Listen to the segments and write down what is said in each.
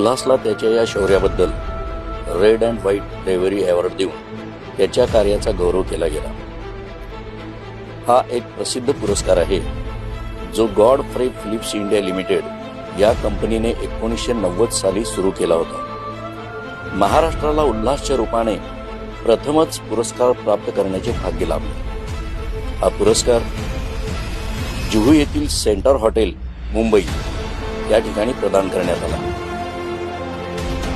उल्हासला त्याच्या या शौर्याबद्दल red and white ब्रेव्हरी award देऊन त्याच्या कार्याचा गौरव केला गेला. हा एक प्रसिद्ध पुरस्कार आहे जो गॉडफ्रे फिलिप्स इंडिया लिमिटेड या कंपनीने 1990 साली सुरू केला होता. महाराष्ट्राला उल्हासच्या रूपाने प्रथमच पुरस्कार प्राप्त करण्याचे भाग्य लाभले. हा पुरस्कार जुहू येथील सेंटर हॉटेल मुंबई या ठिकाणी प्रदान करण्यात आला.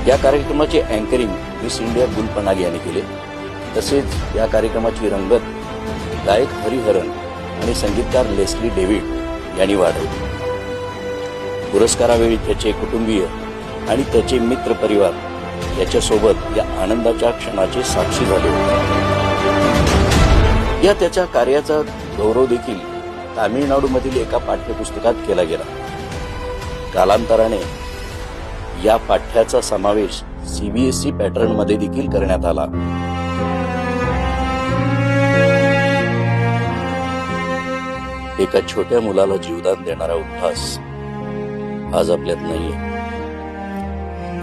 या कार्यक्रमाचे अँकरिंग मिस इंडिया गुलपनाग यांनी केले. तसेच या कार्यक्रमाची रंगत गायक हरिहरन आणि संगीतकार लेस्ली डेव्हिड यांनी वाढवली. पुरस्कारावेळी त्याचे कुटुंबीय आणि त्याचे मित्र परिवार याच्यासोबत या आनंदाच्या क्षणाचे साक्षी झाले होते. या त्याच्या कार्याचा गौरव देखील तामिळनाडूमधील एका पाठ्यपुस्तकात केला गेला. कालांतराने या पाठ्याचा समावेश सीबीएसई पॅटर्न मध्ये देखील करण्यात आला. एका छोट्या मुलाला जीवदान देणारा उल्हास आज आपल्यात नाहीये.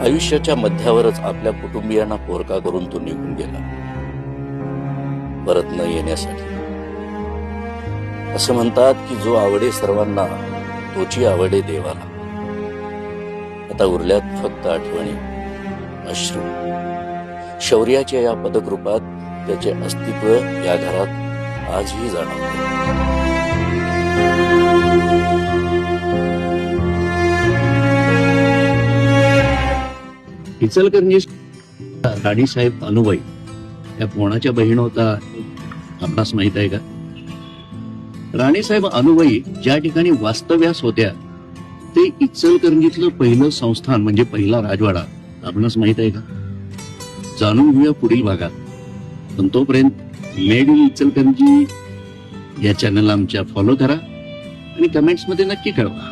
आयुष्याच्या मध्यावरच आपल्या कुटुंबियांना पोरका करून तो निघून गेला, परत न येण्यासाठी. असं म्हणतात की जो आवडे सर्वांना तोची आवडे देवाला. आता उरल्यात फक्त आठवणी, अश्रू. शौर्याच्या या पदकृपात त्याचे अस्तित्व या घरात आजही जाणवते. इचलकरंजी राणीसाहेब अनुबाई या कोणाच्या बहीण होता आपणास माहित आहे का? राणीसाहेब अनुबाई ज्या ठिकाणी वास्तव्यास होत्या ते इचलकरंजीतलं पहिलं संस्थान म्हणजे पहिला राजवाडा आपणास माहित आहे का? जाणून घेऊया पुढील भागात. पण तोपर्यंत मेड इन इचलकरंजी या चॅनलला आमच्या फॉलो करा आणि कमेंट्स मध्ये नक्की कळवा.